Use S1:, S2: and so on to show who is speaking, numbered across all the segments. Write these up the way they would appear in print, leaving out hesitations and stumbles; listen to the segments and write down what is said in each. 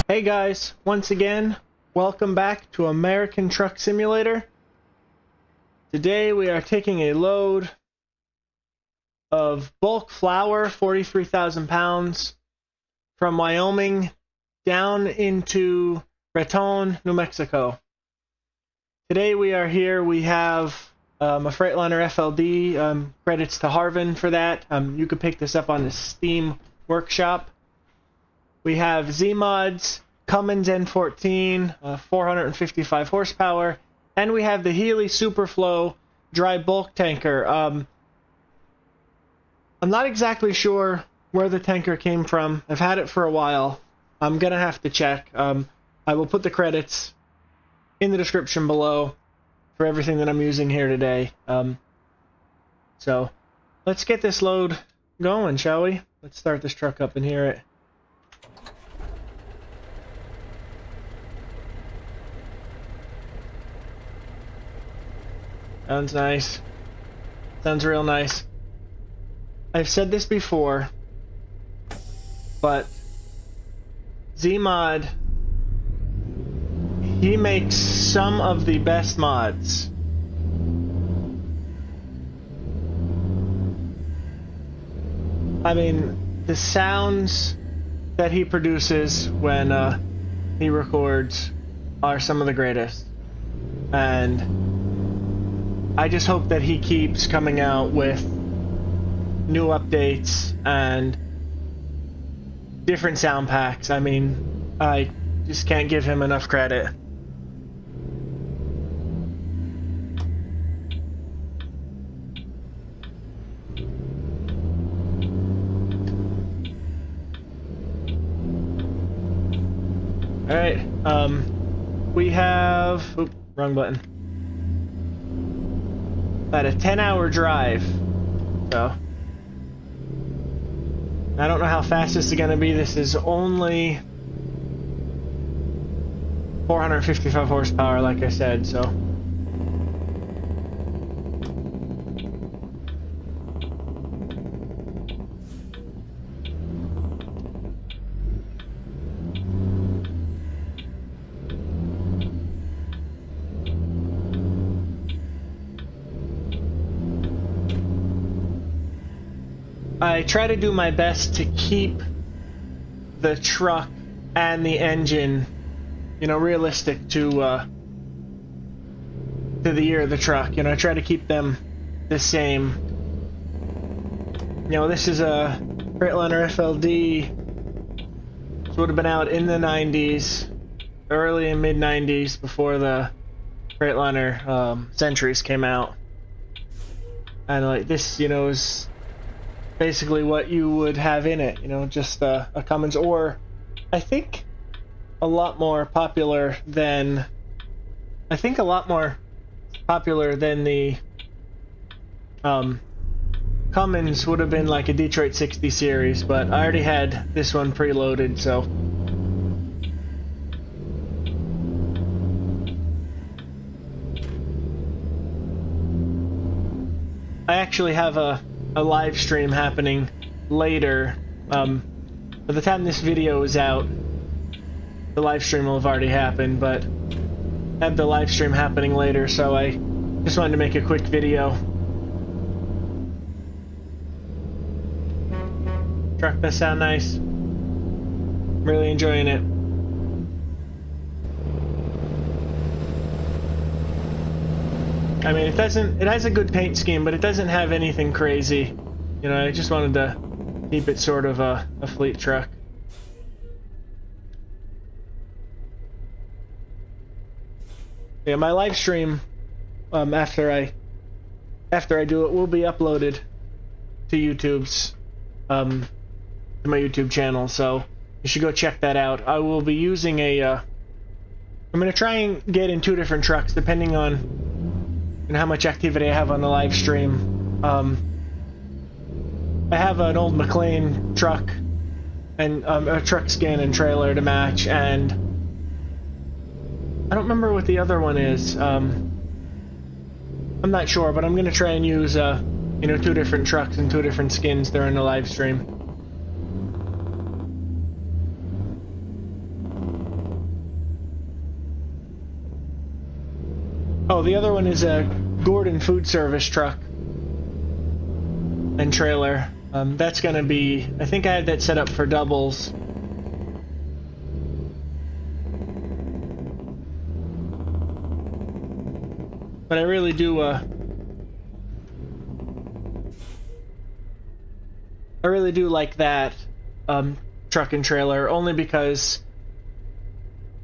S1: Hey guys, once again, welcome back to American Truck Simulator. Today we are taking a load of bulk flour, 43,000 pounds, from Wyoming down into Raton, New Mexico. Today we are here, we have a Freightliner FLD, credits to Harven for that. You could pick this up on the Steam workshop. We have Z-Mods, Cummins N14, 455 horsepower, and we have the Heil Superflow dry bulk tanker. I'm not exactly sure where the tanker came from. I've had it for a while. I'm gonna have to check. I will put the credits in the description below for everything that I'm using here today. So let's get this load going, shall we? Let's start this truck up and hear it. Sounds nice. Sounds real nice. I've said this before, but Z-Mod, he makes some of the best mods. I mean, the sounds that he produces when he records are some of the greatest. And I just hope that he keeps coming out with new updates and different sound packs. I mean, I just can't give him enough credit. Alright, we have... Oop, wrong button. About a 10-hour drive, so I don't know how fast this is going to be. This is only 455 horsepower, like I said, so I try to do my best to keep the truck and the engine, you know, realistic to the year of the truck. You know, I try to keep them the same. You know, this is a Freightliner FLD. This would have been out in the 90s, early and mid 90s, before the Freightliner Centuries came out. And like this, you know, is basically what you would have in it, you know, just a Cummins, or I think a lot more popular than the Cummins would have been like a Detroit 60 series, but I already had this one preloaded, so I actually have a live stream happening later. By the time this video is out, the live stream will have already happened, but I have the live stream happening later, so I just wanted to make a quick video. Truck does sound nice. Really enjoying it. I mean, it has a good paint scheme, but it doesn't have anything crazy. You know, I just wanted to keep it sort of a fleet truck. Yeah, my live stream, after I do it, will be uploaded to YouTube's, to my YouTube channel, so you should go check that out. I will be using I'm gonna try and get in 2 different trucks, depending on and how much activity I have on the live stream. I have an old McLean truck and a truck skin and trailer to match, and I don't remember what the other one is. I'm I'm not sure, but I'm gonna try and use, you know, 2 different trucks and 2 different skins during the live stream. Oh, the other one is a Gordon food service truck and trailer. That's gonna be, I think I had that set up for doubles. But I really do, like that, truck and trailer, only because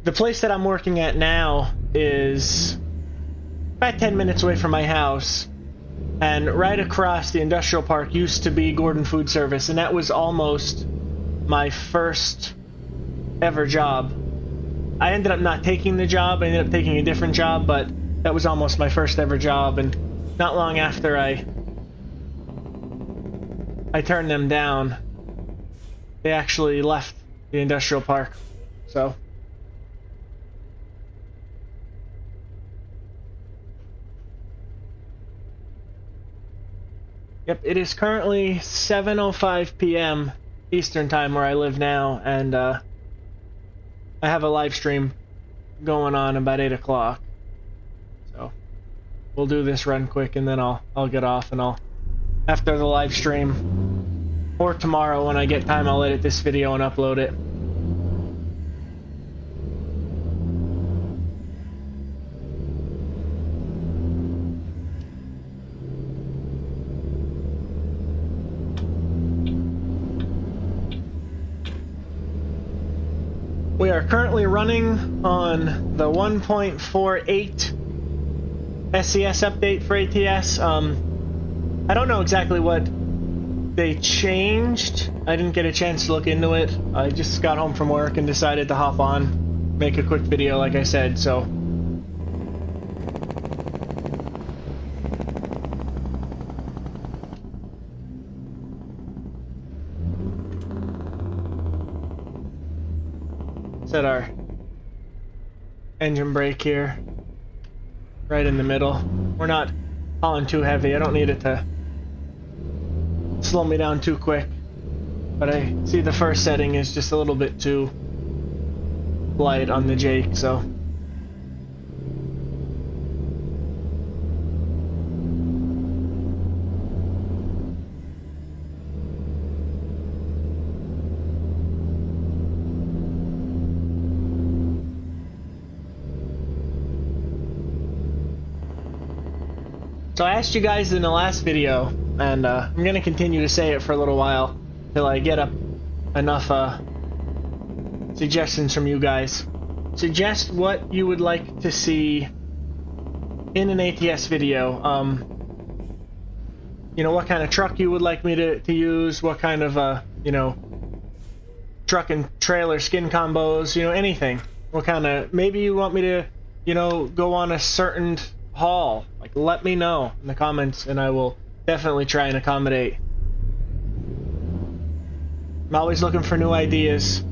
S1: the place that I'm working at now is about 10 minutes away from my house, and right across the industrial park used to be Gordon Food Service, and that was almost my first ever job. I ended up not taking the job, I ended up taking a different job, but that was almost my first ever job, and not long after I turned them down, they actually left the industrial park. So yep, it is currently 7:05 p.m. Eastern time where I live now, and I have a live stream going on about 8 o'clock. So we'll do this run quick, and then I'll get off, and after the live stream, or tomorrow when I get time, I'll edit this video and upload it. We are currently running on the 1.48 SCS update for ATS. I don't know exactly what they changed. I didn't get a chance to look into it. I just got home from work and decided to hop on, make a quick video like I said, so. Set our engine brake here, right in the middle. We're not hauling too heavy. I don't need it to slow me down too quick. But I see the first setting is just a little bit too light on the Jake, so. So I asked you guys in the last video, and I'm going to continue to say it for a little while till I get up enough suggestions from you guys. Suggest what you would like to see in an ATS video. You know, what kind of truck you would like me to use, what kind of, you know, truck and trailer skin combos, you know, anything. What kind of, maybe you want me to, you know, go on a certain haul. Like, let me know in the comments and I will definitely try and accommodate. I'm always looking for new ideas.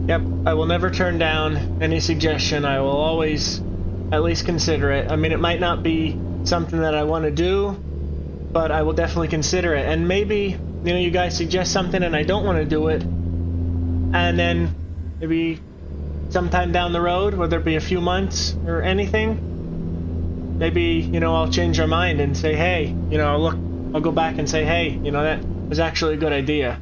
S1: Yep, I will never turn down any suggestion. I will always at least consider it. I mean, it might not be something that I want to do, but I will definitely consider it. And maybe, you know, you guys suggest something and I don't want to do it, and then maybe sometime down the road, whether it be a few months or anything, maybe, you know, I'll change our mind and say, hey, you know, I'll go back and say, hey, you know, that was actually a good idea.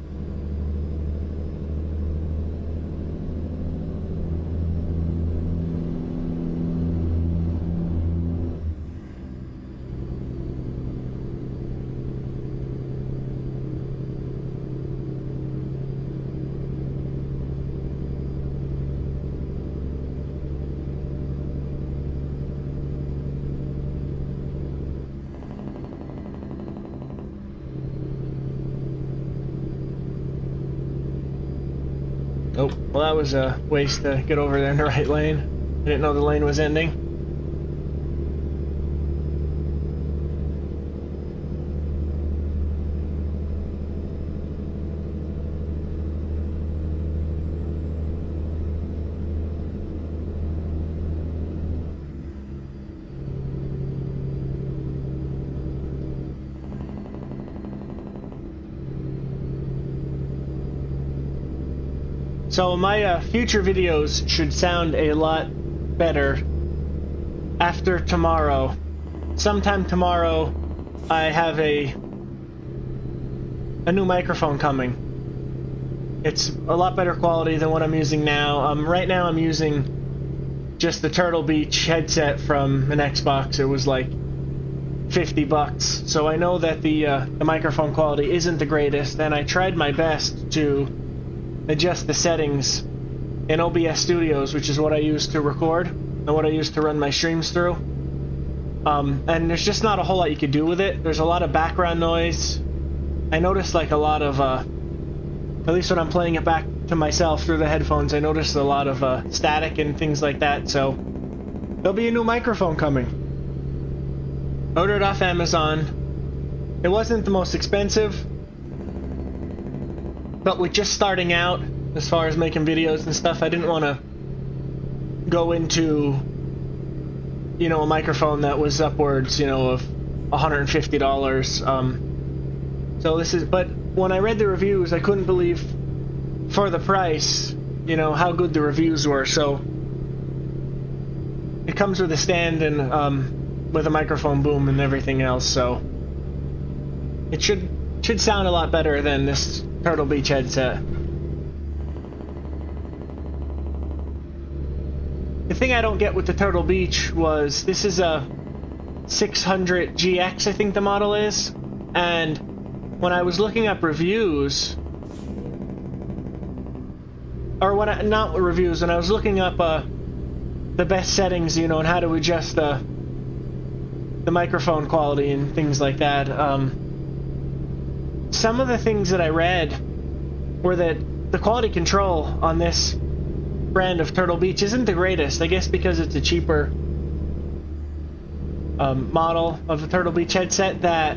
S1: Oh, well that was a waste to get over there in the right lane. I didn't know the lane was ending. So my future videos should sound a lot better after tomorrow. Sometime tomorrow, I have a new microphone coming. It's a lot better quality than what I'm using now. Right now I'm using just the Turtle Beach headset from an Xbox. It was like $50. So I know that the microphone quality isn't the greatest, and I tried my best to adjust the settings in OBS Studios, which is what I use to record and what I use to run my streams through. And there's just not a whole lot you could do with it. There's a lot of background noise. I noticed like a lot of, at least when I'm playing it back to myself through the headphones, I noticed a lot of static and things like that. So there'll be a new microphone coming. Ordered off Amazon. It wasn't the most expensive, but with just starting out, as far as making videos and stuff, I didn't want to go into, you know, a microphone that was upwards, you know, of $150. So this is, but when I read the reviews, I couldn't believe for the price, you know, how good the reviews were. So it comes with a stand and with a microphone boom and everything else. So it should sound a lot better than this Turtle Beach headset. The thing I don't get with the Turtle Beach was this is a 600GX, I think the model is, and when I was looking up reviews, or when I, not reviews, when I was looking up the best settings, you know, and how to adjust the microphone quality and things like that, some of the things that I read were that the quality control on this brand of Turtle Beach isn't the greatest. I guess because it's a cheaper model of the Turtle Beach headset, that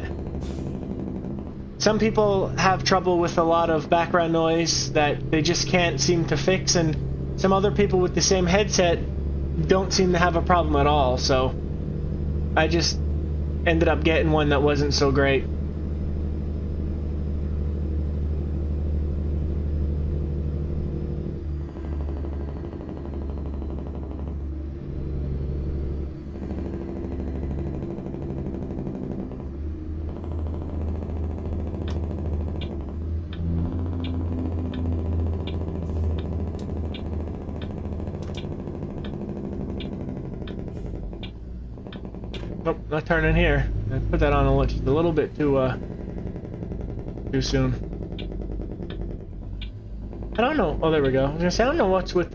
S1: some people have trouble with a lot of background noise that they just can't seem to fix, and some other people with the same headset don't seem to have a problem at all. So I just ended up getting one that wasn't so great. Nope, not turning here. I put that on just a little bit too soon. I don't know. Oh, there we go. I was gonna say, I don't know what's with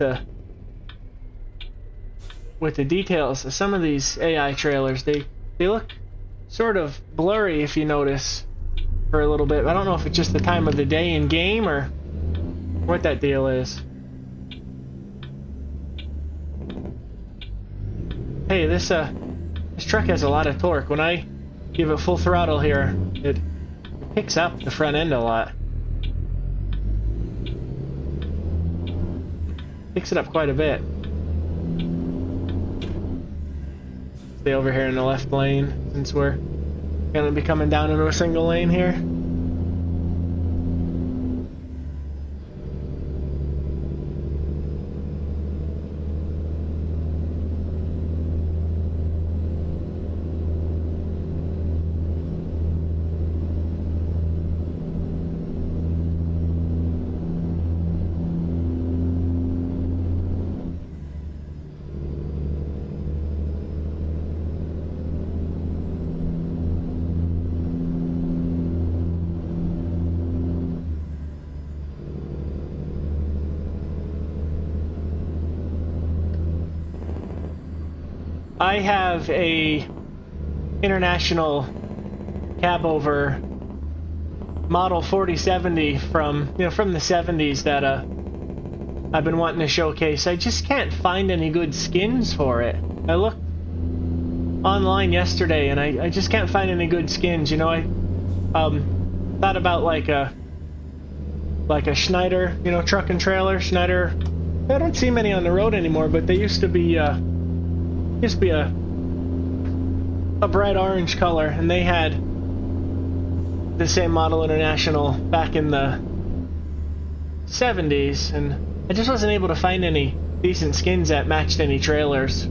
S1: the details of some of these AI trailers. They look sort of blurry if you notice for a little bit. I don't know if it's just the time of the day in game or what that deal is. Hey, this truck has a lot of torque. When I give it full throttle here, it picks up the front end a lot. Picks it up quite a bit. Stay over here in the left lane since we're gonna be coming down into a single lane here. I have a international cab over model 4070 from the 70s that I've been wanting to showcase. I just can't find any good skins for it. I looked online yesterday and I just can't find any good skins. You know, I thought about like a Schneider, you know, truck and trailer Schneider. I don't see many on the road anymore, but they used to be a bright orange color, and they had the same model international back in the 70s, and I just wasn't able to find any decent skins that matched any trailers.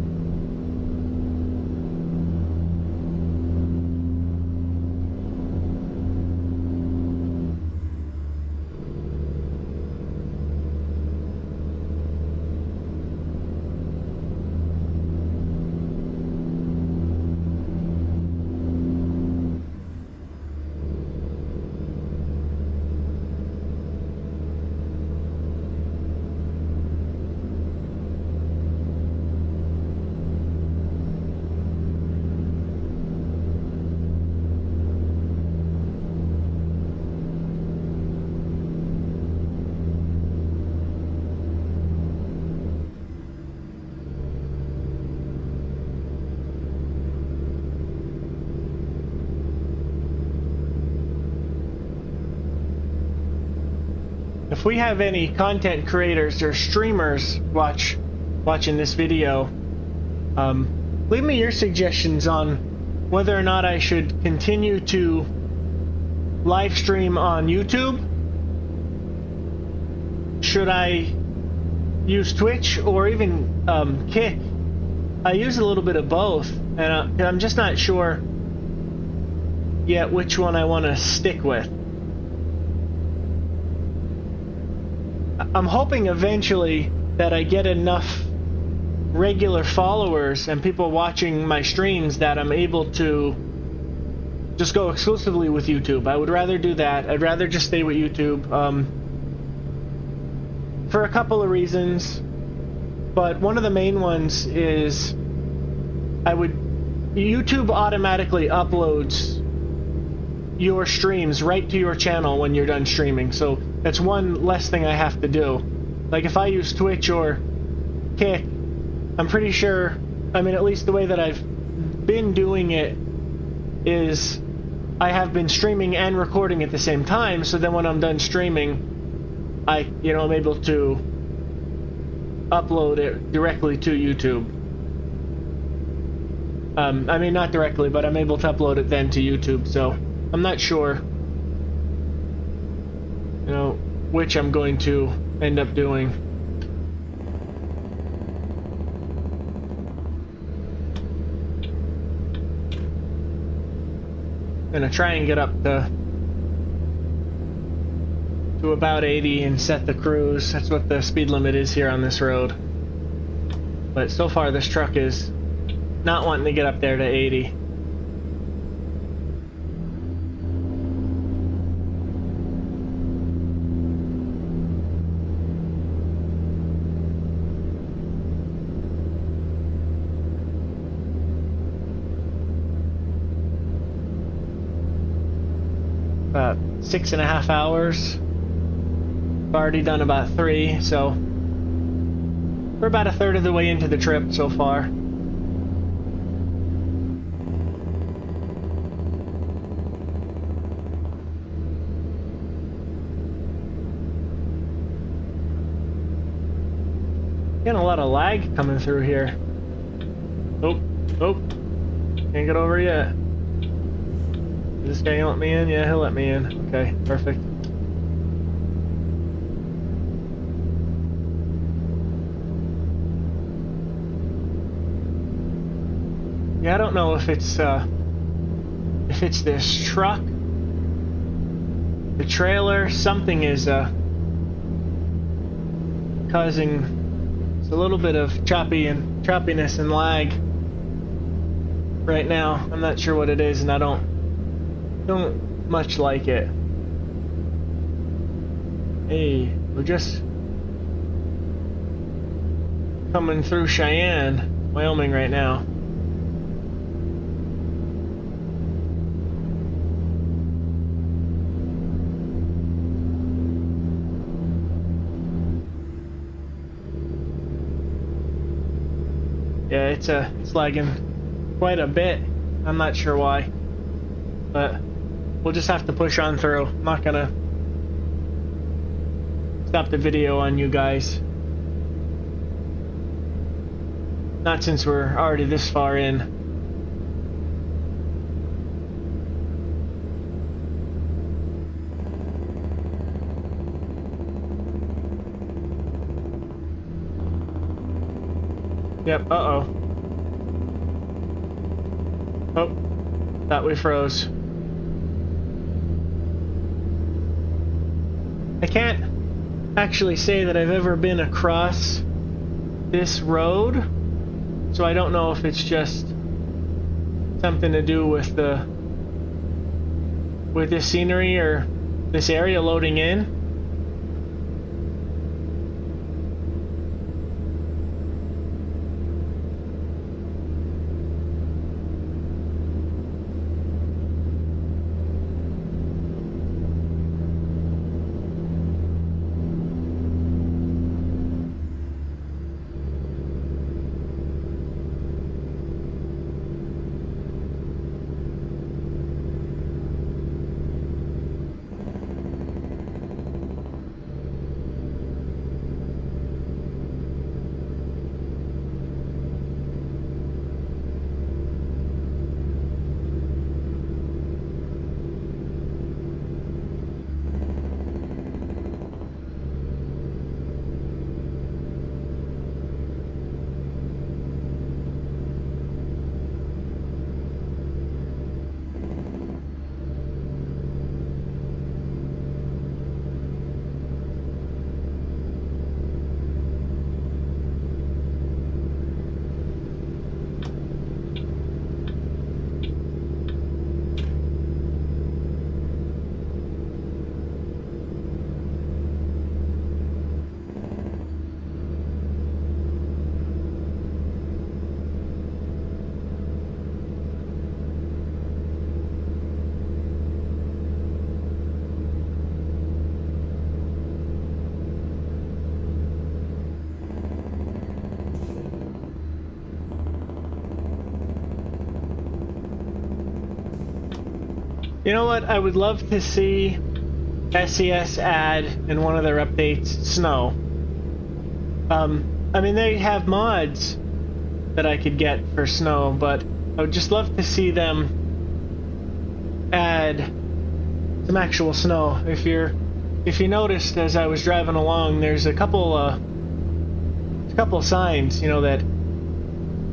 S1: If we have any content creators or streamers watching this video, leave me your suggestions on whether or not I should continue to live stream on YouTube. Should I use Twitch or even Kick? I use a little bit of both, and I'm just not sure yet which one I want to stick with. I'm hoping eventually that I get enough regular followers and people watching my streams that I'm able to just go exclusively with YouTube. I would rather do that. I'd rather just stay with YouTube for a couple of reasons, but one of the main ones is YouTube automatically uploads your streams right to your channel when you're done streaming, so that's one less thing I have to do. Like if I use Twitch or Kick, I'm pretty sure, I mean, at least the way that I've been doing it is I have been streaming and recording at the same time, so then when I'm done streaming, I'm able to upload it directly to YouTube. I mean, not directly, but I'm able to upload it then to YouTube, so I'm not sure, which I'm going to end up doing. I'm gonna try and get up to about 80 and set the cruise. That's what the speed limit is here on this road. But so far this truck is not wanting to get up there to 80. About 6.5 hours. I've already done about 3, so we're about a third of the way into the trip so far. Getting a lot of lag coming through here. Oh, can't get over yet. Is this guy gonna let me in? Yeah, he'll let me in. Okay, perfect. Yeah, I don't know if it's this truck, the trailer, something is causing a little bit of choppiness and lag right now. I'm not sure what it is, and I don't much like it. Hey, we're just coming through Cheyenne, Wyoming right now. Yeah, it's lagging quite a bit. I'm not sure why, but we'll just have to push on through. I'm not gonna stop the video on you guys. Not since we're already this far in. Yep, uh-oh. Oh, thought we froze. I can't actually say that I've ever been across this road, so I don't know if it's just something to do with this scenery or this area loading in. You know what? I would love to see SES add in one of their updates snow. I mean, they have mods that I could get for snow, but I would just love to see them add some actual snow. If you noticed as I was driving along, there's a couple signs, you know, that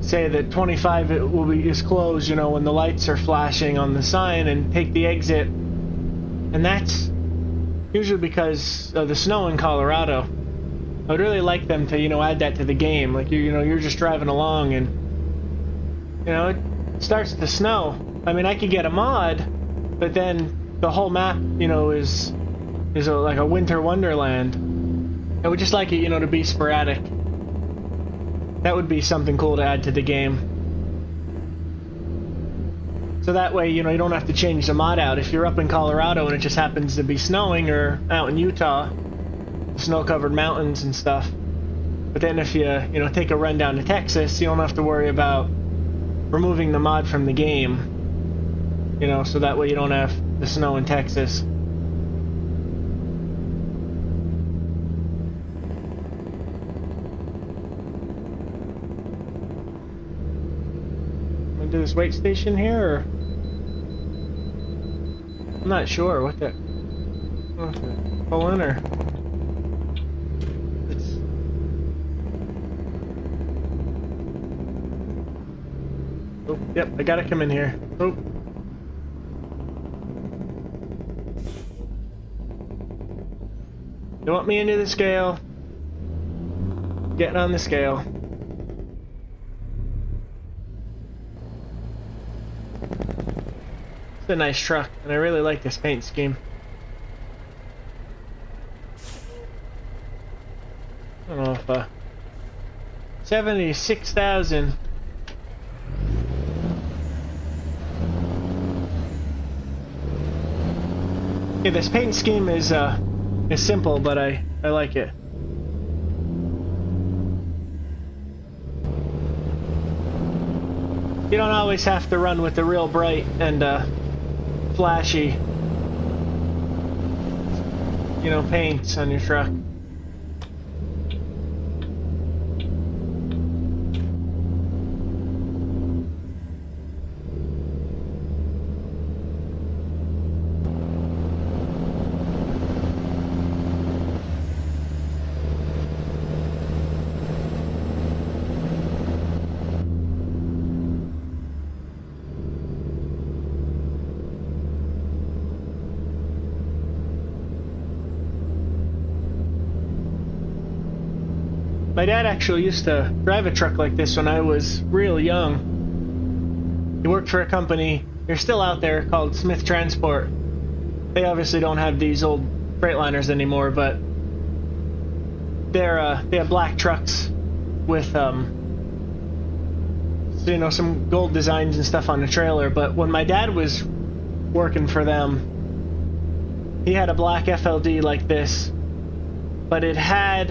S1: say that 25 is closed, you know, when the lights are flashing on the sign, and take the exit. And that's usually because of the snow in Colorado. I would really like them to, you know, add that to the game. Like, you know, you're just driving along and, you know, it starts to snow. I mean, I could get a mod, but then the whole map, you know, is like a winter wonderland. I would just like it, you know, to be sporadic. That would be something cool to add to the game. So that way, you know, you don't have to change the mod out. If you're up in Colorado and it just happens to be snowing, or out in Utah, snow-covered mountains and stuff. But then if you know, take a run down to Texas, you don't have to worry about removing the mod from the game. You know, so that way you don't have the snow in Texas. Do this wait station here, or I'm not sure what that. Okay, pull in, or it's. Oh, yep, I gotta come in here. Oh. You want me into the scale? Getting on the scale. It's a nice truck, and I really like this paint scheme. I don't know if 76,000. Yeah, this paint scheme is simple, but I like it. You don't always have to run with the real bright and flashy, you know, paints on your truck. My dad actually used to drive a truck like this when I was real young. He worked for a company, they're still out there, called Smith Transport. They obviously don't have these old Freightliners anymore, but they have black trucks with you know, some gold designs and stuff on the trailer. But when my dad was working for them, he had a black FLD like this, but it had,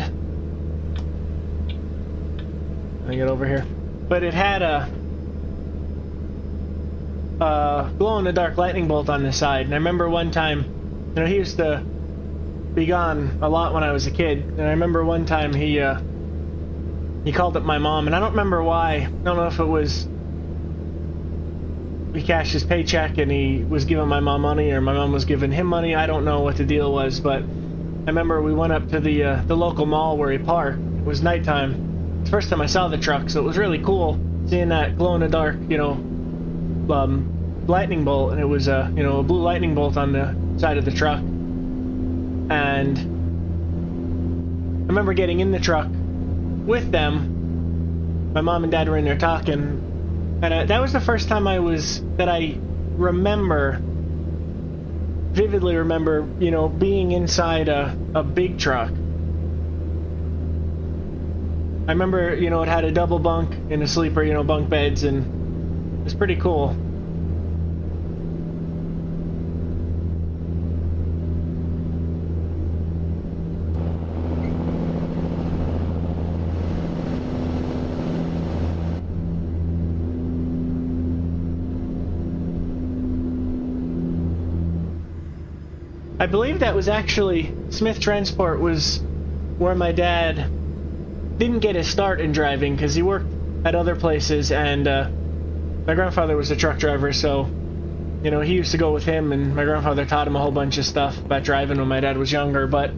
S1: let me get over here. But it had a glow-in-the-dark lightning bolt on the side. And I remember one time, you know, he used to be gone a lot when I was a kid. And I remember one time he called up my mom, and I don't remember why. I don't know if it was he cashed his paycheck and he was giving my mom money, or my mom was giving him money. I don't know what the deal was, but I remember we went up to the local mall where he parked. It was nighttime. It's the first time I saw the truck, so it was really cool seeing that glow-in-the-dark, you know, lightning bolt, and it was you know, a blue lightning bolt on the side of the truck. And I remember getting in the truck with them. My mom and dad were in there talking, and that was the first time that I remember, vividly remember, you know, being inside a big truck. I remember, you know, it had a double bunk and a sleeper, you know, bunk beds, and it was pretty cool. I believe that was actually, Smith Transport was where my dad didn't get his start in driving, because he worked at other places, and my grandfather was a truck driver, so, you know, he used to go with him, and my grandfather taught him a whole bunch of stuff about driving when my dad was younger. But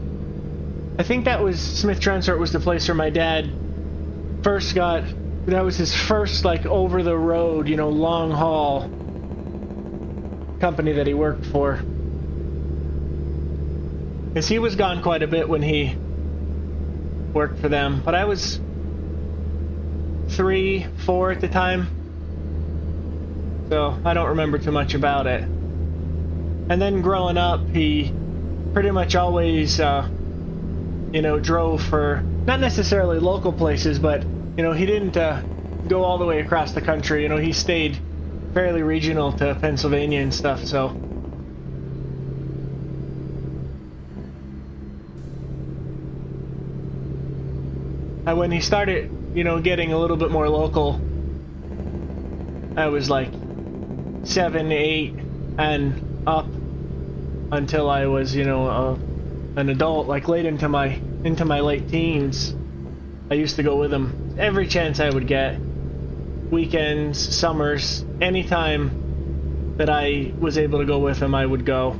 S1: I think that was, Smith Transport was the place where my dad first got, that was his first, like, over-the-road, you know, long-haul company that he worked for. Because he was gone quite a bit when he worked for them. But I was 3, 4 at the time, so I don't remember too much about it. And then growing up, he pretty much always, you know, drove for, not necessarily local places, but, you know, he didn't go all the way across the country. You know, he stayed fairly regional to Pennsylvania and stuff, so. And when he started, you know, getting a little bit more local, I was like 7, 8, and up until I was, you know, an adult, like late into my late teens. I used to go with him every chance I would get. Weekends, summers, anytime that I was able to go with him, I would go.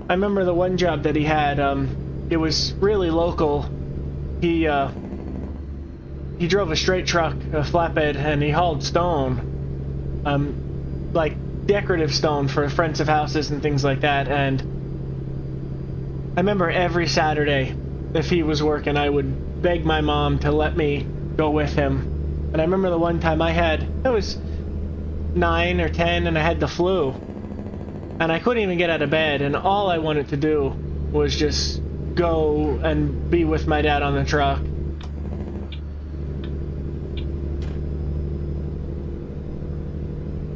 S1: I remember the one job that he had, it was really local. He drove a straight truck, a flatbed, and he hauled stone, like decorative stone for fronts of houses and things like that. And I remember every Saturday, if he was working, I would beg my mom to let me go with him. And I remember the one time I was 9 or 10, and I had the flu. And I couldn't even get out of bed, and all I wanted to do was just go and be with my dad on the truck.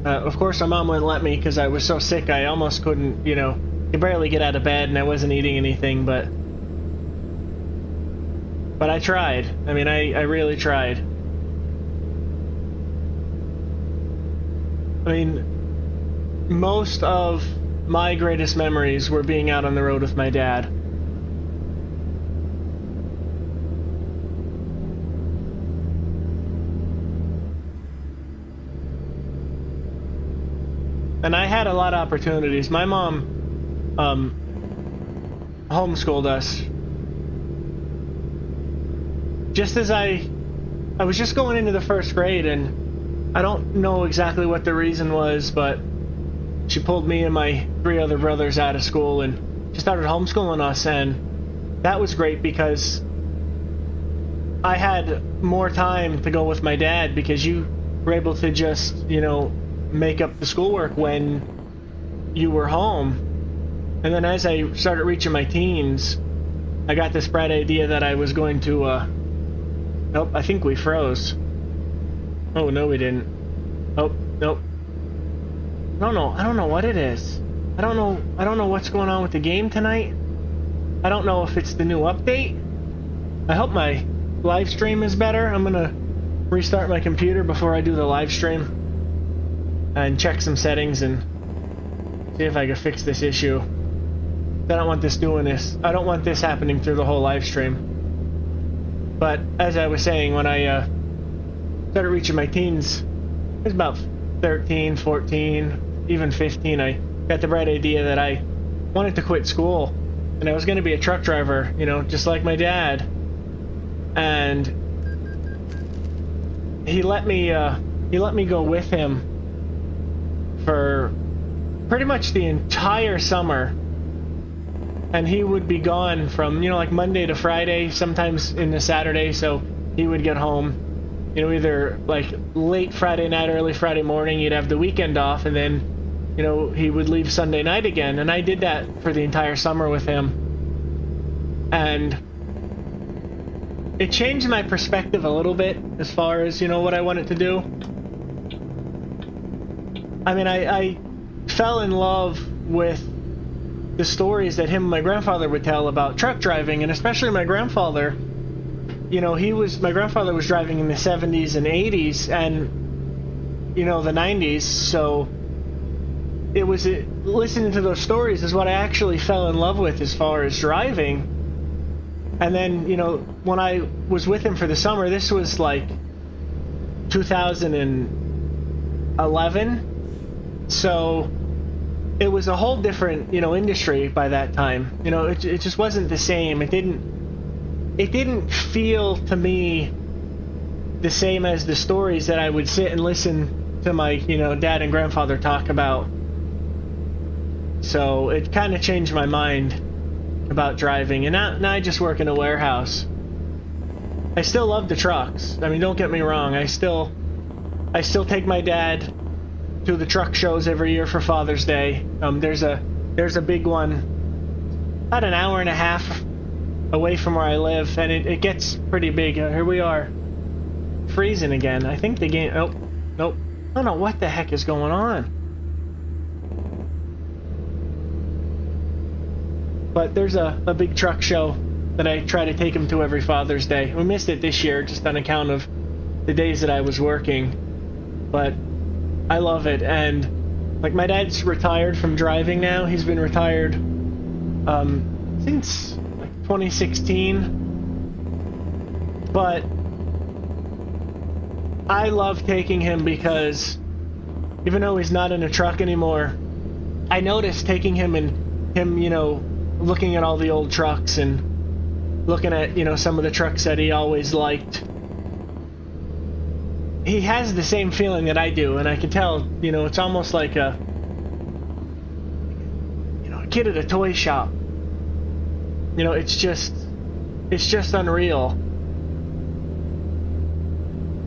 S1: Of course, my mom wouldn't let me because I was so sick I almost couldn't, you know, could barely get out of bed and I wasn't eating anything, but I tried. I mean, I really tried. I mean, most of my greatest memories were being out on the road with my dad. And I had a lot of opportunities. My mom homeschooled us. Just as I was just going into the first grade, and I don't know exactly what the reason was, but she pulled me and my 3 other brothers out of school and she started homeschooling us, and that was great because I had more time to go with my dad because you were able to just, you know, make up the schoolwork when you were home. And then as I started reaching my teens, I got this bright idea that I was going to nope, I think we froze. Oh no, we didn't. Oh, nope. I don't know what it is. I don't know what's going on with the game tonight. I don't know if it's the new update. I hope my live stream is better. I'm gonna restart my computer before I do the live stream and check some settings and see if I can fix this issue. I don't want this doing this. I don't want this happening through the whole live stream. But as I was saying, when I started reaching my teens, it was about 13, 14, even 15, I got the bright idea that I wanted to quit school and I was going to be a truck driver, you know, just like my dad. And he let me go with him for pretty much the entire summer, and he would be gone from, you know, like Monday to Friday, sometimes into Saturday, so he would get home, you know, either like late Friday night, early Friday morning. You'd have the weekend off, and then, you know, he would leave Sunday night again, and I did that for the entire summer with him, and it changed my perspective a little bit as far as, you know, what I wanted to do. I mean, I fell in love with the stories that him and my grandfather would tell about truck driving, and especially my grandfather. You know, my grandfather was driving in the 70s and 80s and, you know, the 90s, so it was listening to those stories is what I actually fell in love with as far as driving. And then, you know, when I was with him for the summer, this was like 2011. So it was a whole different, you know, industry by that time. You know, it just wasn't the same. It didn't feel to me the same as the stories that I would sit and listen to my, you know, dad and grandfather talk about. So it kind of changed my mind about driving, and now I just work in a warehouse. I still love the trucks. I mean, don't get me wrong. I still take my dad to the truck shows every year for Father's Day. There's a big one about an hour and a half away from where I live, and it gets pretty big. Here we are, freezing again. I think the game. Oh, nope. I don't know what the heck is going on. But there's a big truck show that I try to take him to every Father's Day. We missed it this year just on account of the days that I was working. But I love it. And like, my dad's retired from driving now. He's been retired since like 2016. But I love taking him because even though he's not in a truck anymore, I noticed taking him and him, you know, looking at all the old trucks and looking at, you know, some of the trucks that he always liked. He has the same feeling that I do, and I can tell, you know, it's almost like a kid at a toy shop. You know, it's just unreal.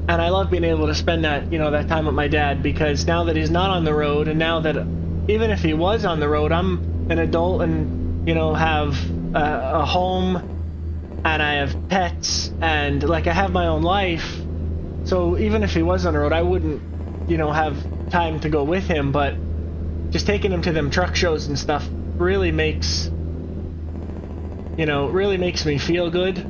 S1: And I love being able to spend that, you know, that time with my dad, because now that he's not on the road, and now that even if he was on the road, I'm an adult and, you know, have a home, and I have pets, and like I have my own life. So even if he was on the road, I wouldn't, you know, have time to go with him, but just taking him to them truck shows and stuff really makes, you know, really makes me feel good,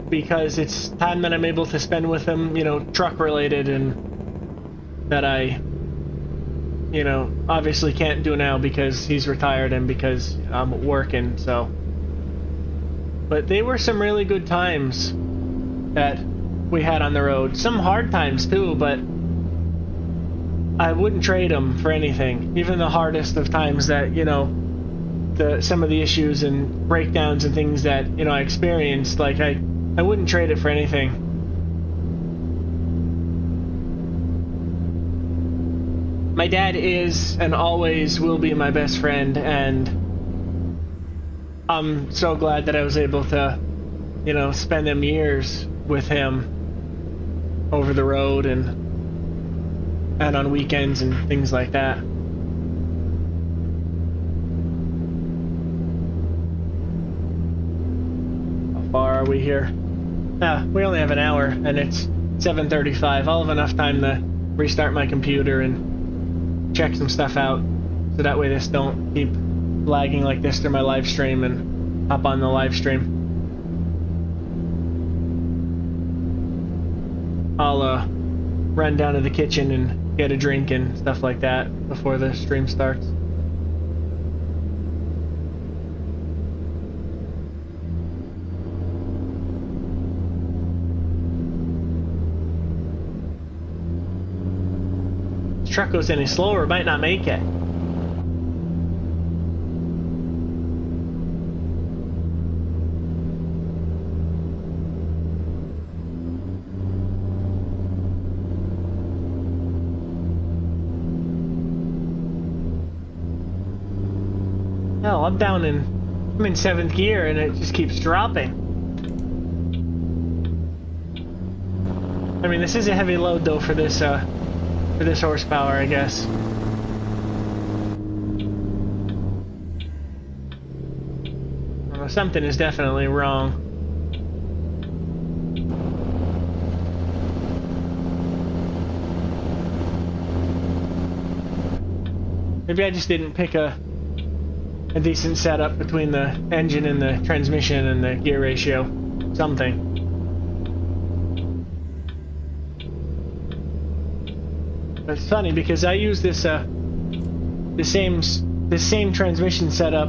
S1: because it's time that I'm able to spend with him, you know, truck related, and that I, you know, obviously can't do now because he's retired and because I'm working, so. But they were some really good times that we had on the road. Some hard times too, but I wouldn't trade them for anything. Even the hardest of times that, you know, some of the issues and breakdowns and things that, you know, I experienced, like I wouldn't trade it for anything. My dad is and always will be my best friend, and I'm so glad that I was able to, you know, spend them years with him over the road and on weekends and things like that. How far are we here? We only have an hour, and it's 7:35. I'll have enough time to restart my computer and check some stuff out, so that way this don't keep lagging like this through my live stream, and hop on the live stream. I'll run down to the kitchen and get a drink and stuff like that before the stream starts. This truck goes any slower, it might not make it. Hell, I'm in 7th gear and it just keeps dropping. I mean, this is a heavy load though for this horsepower, I guess. Well, something is definitely wrong. Maybe I just didn't pick a decent setup between the engine and the transmission and the gear ratio. Something. But it's funny because I use this the same transmission setup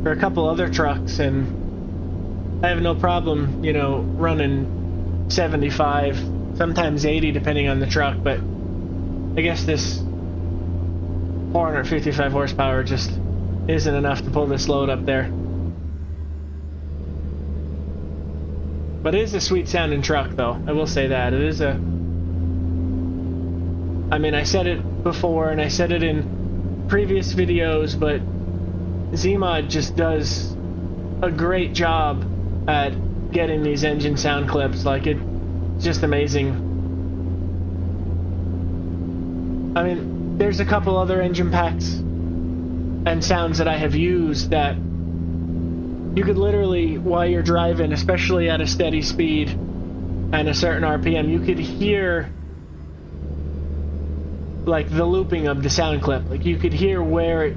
S1: for a couple other trucks, and I have no problem, you know, running 75, sometimes 80 depending on the truck, but I guess this 455 horsepower just isn't enough to pull this load up there. But it is a sweet sounding truck though, I will say that. It is a... I mean, I said it before and I said it in previous videos, but Zmod just does a great job at getting these engine sound clips. Like, it's just amazing. I mean, there's a couple other engine packs and sounds that I have used that you could literally, while you're driving, especially at a steady speed and a certain RPM, you could hear like the looping of the sound clip. Like, you could hear where it,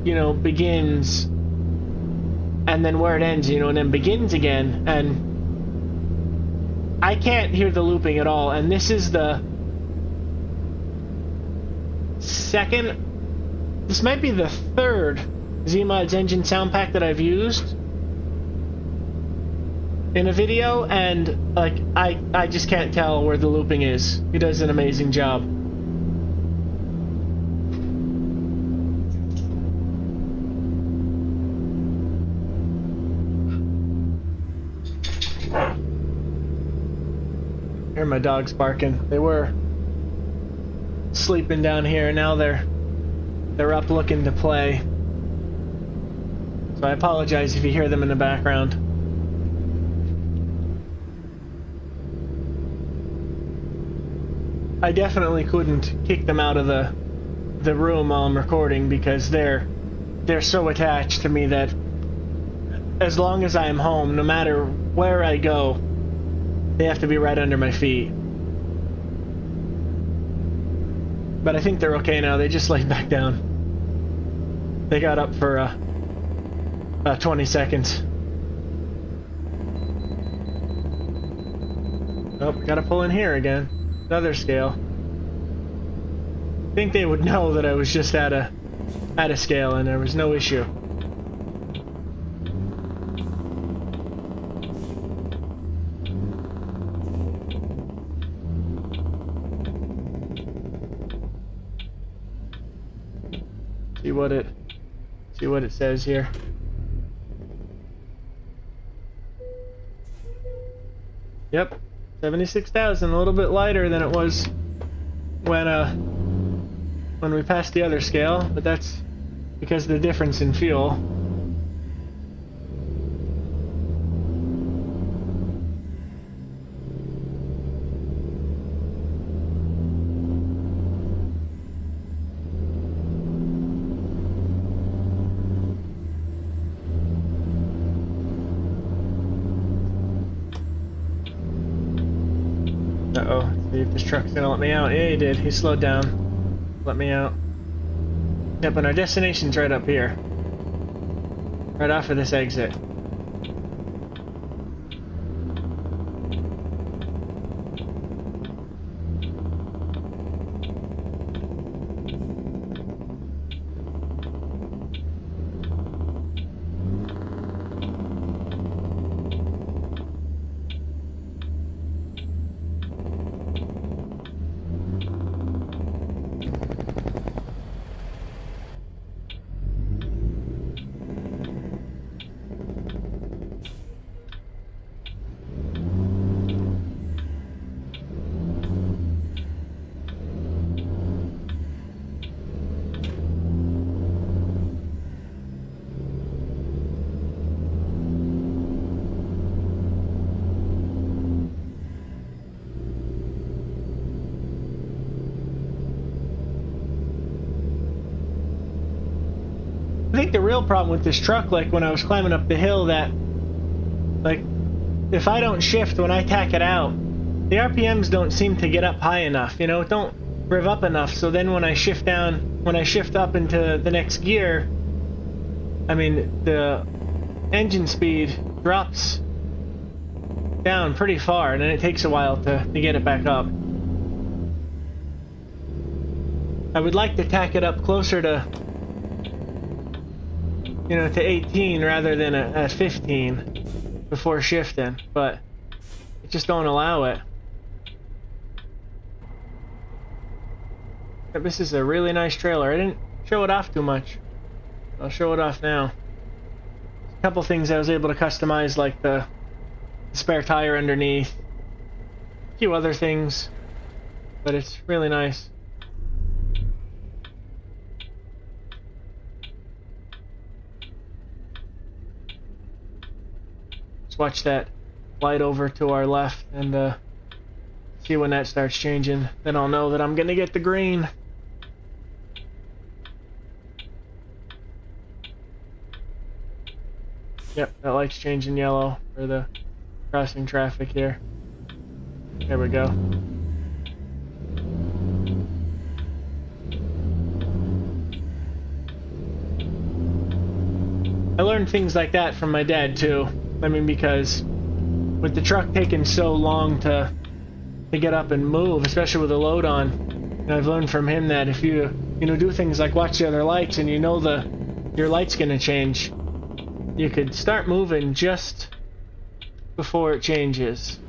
S1: you know, begins and then where it ends, you know, and then begins again, and I can't hear the looping at all. And this is the second, this might be the third Zmod's engine sound pack that I've used in a video, and like I just can't tell where the looping is. He does an amazing job. Hear my dogs barking. They were sleeping down here, now they're up looking to play. So I apologize if you hear them in the background. I definitely couldn't kick them out of the room while I'm recording, because they're so attached to me that as long as I am home, no matter where I go, they have to be right under my feet. But I think they're okay now. They just laid back down. They got up for about 20 seconds. Oh, we gotta pull in here again. Another scale. I think they would know that I was just at a scale and there was no issue. See what it says here. Yep, 76,000, a little bit lighter than it was when we passed the other scale, but that's because of the difference in fuel. Uh-oh, see if this truck's gonna let me out. Yeah, he did. He slowed down. Let me out. Yep, and our destination's right up here. Right off of this exit. I think the real problem with this truck, like when I was climbing up the hill, that like if I don't shift when I tack it out, the RPMs don't seem to get up high enough, you know, it don't rev up enough. So then when I shift up into the next gear, I mean the engine speed drops down pretty far, and then it takes a while to get it back up. I would like to tack it up closer to, you know, to 18 rather than at 15 before shifting, but it just don't allow it. But this is a really nice trailer. I didn't show it off too much. I'll show it off now. A couple things I was able to customize, like the spare tire underneath, a few other things, but it's really nice. Let's watch that light over to our left and see when that starts changing. Then I'll know that I'm gonna get the green. Yep, that light's changing yellow for the crossing traffic here. There we go. I learned things like that from my dad too. I mean, because with the truck taking so long to get up and move, especially with a load on, and I've learned from him that if you do things like watch the other lights and you know your light's gonna change, you could start moving just before it changes.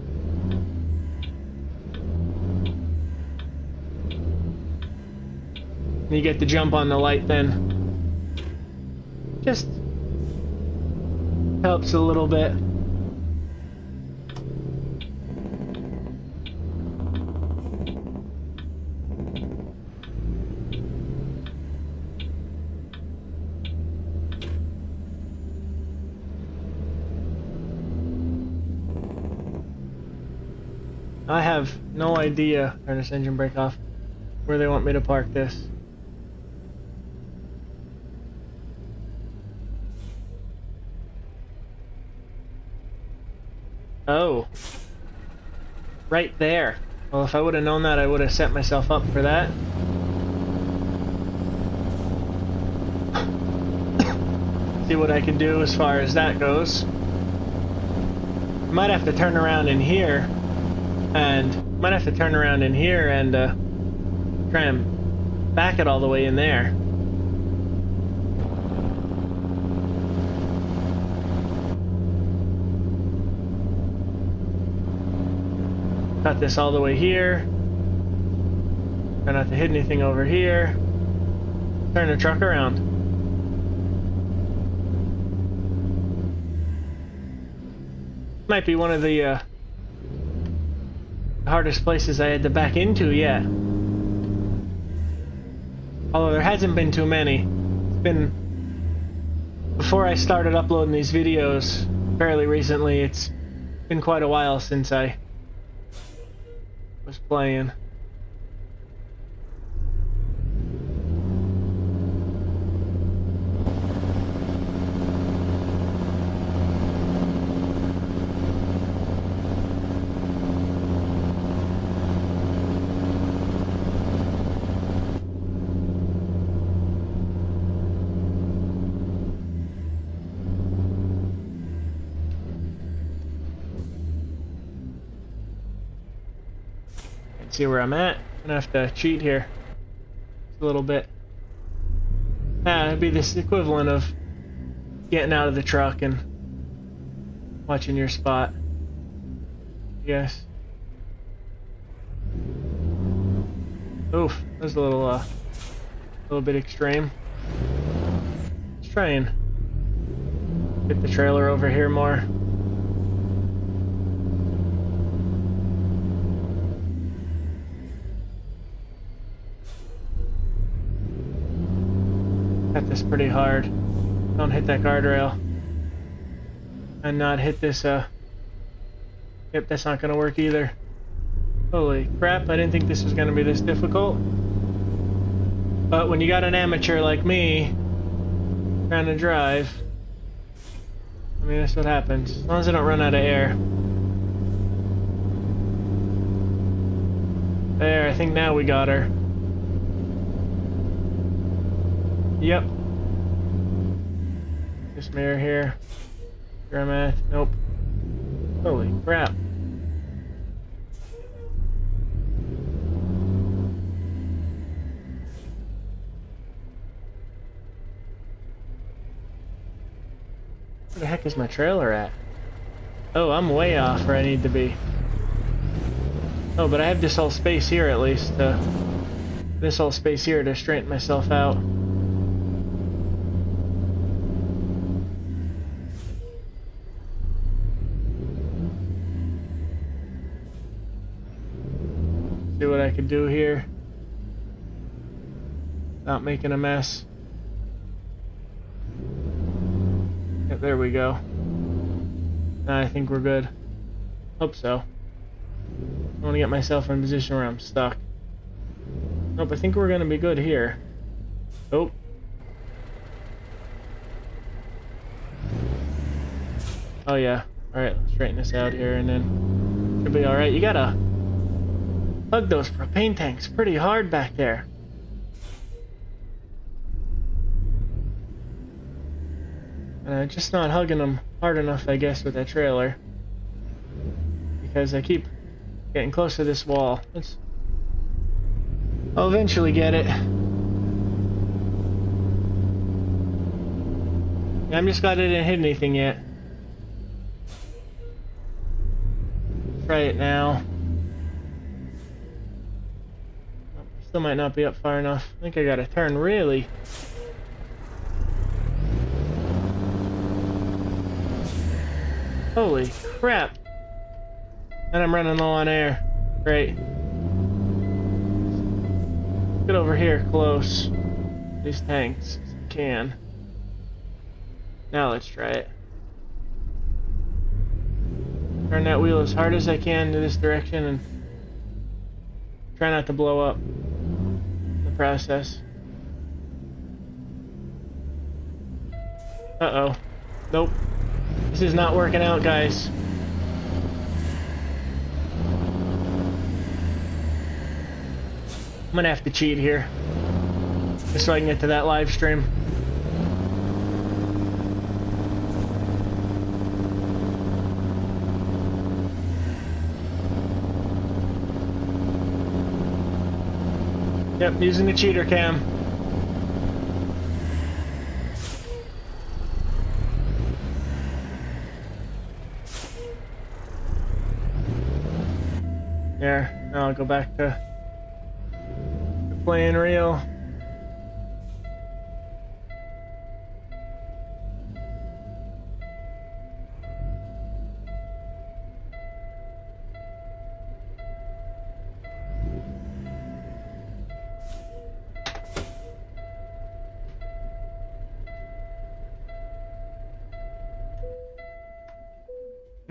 S1: You get the jump on the light, then just helps a little bit. I have no idea, turn this engine brake off, where they want me to park this. Oh, right there. Well, if I would have known that, I would have set myself up for that. see what I can do as far as that goes. Might have to turn around in here and try and back it all the way in there. Cut this all the way here. Try not to hit anything over here. Turn the truck around. Might be one of the hardest places I had to back into yet. Although there hasn't been too many. It's been... Before I started uploading these videos fairly recently, it's been quite a while since I was playing. See where I'm at. I'm gonna have to cheat here a little bit. It'd be this equivalent of getting out of the truck and watching your spot. Yes. Oof, that was a little bit extreme. Let's try and get the trailer over here more. Cut this pretty hard. Don't hit that guardrail. And not hit this, Yep, that's not gonna work either. Holy crap, I didn't think this was gonna be this difficult. But when you got an amateur like me trying to drive, I mean, that's what happens. As long as I don't run out of air. There, I think now we got her. Yep. This mirror here. Where I'm at. Nope. Holy crap. Where the heck is my trailer at? Oh, I'm way off where I need to be. Oh, but I have this whole space here at least. This whole space here to straighten myself out. See what I can do here without making a mess. Yep, there we go. I think we're good. Hope so. I want to get myself in a position where I'm stuck. Nope, I think we're gonna be good here. Oh. Oh yeah. Alright, let's straighten this out here and then should be alright. You gotta hug those propane tanks pretty hard back there. Just not hugging them hard enough, I guess, with that trailer. Because I keep getting close to this wall. I'll eventually get it. I'm just glad I didn't hit anything yet. Try it now. Still might not be up far enough. I think I gotta turn really. Holy crap. And I'm running low on air. Great. Get over here close. These tanks as I can. Now let's try it. Turn that wheel as hard as I can to this direction and try not to blow up in the process. Uh-oh. Nope. This is not working out, guys. I'm gonna have to cheat here just so I can get to that live stream. Yep, using the cheater cam. There, now I'll go back to playing real.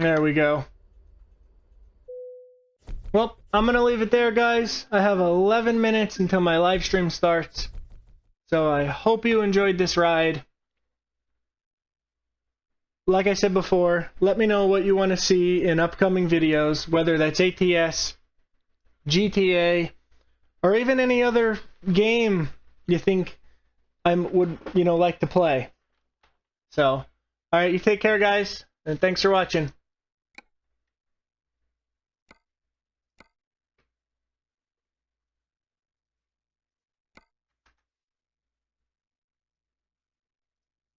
S1: There we go. Well, I'm going to leave it there, guys. I have 11 minutes until my live stream starts. So I hope you enjoyed this ride. Like I said before, let me know what you want to see in upcoming videos, whether that's ATS, GTA, or even any other game you think I would, like to play. So, alright, you take care, guys, and thanks for watching.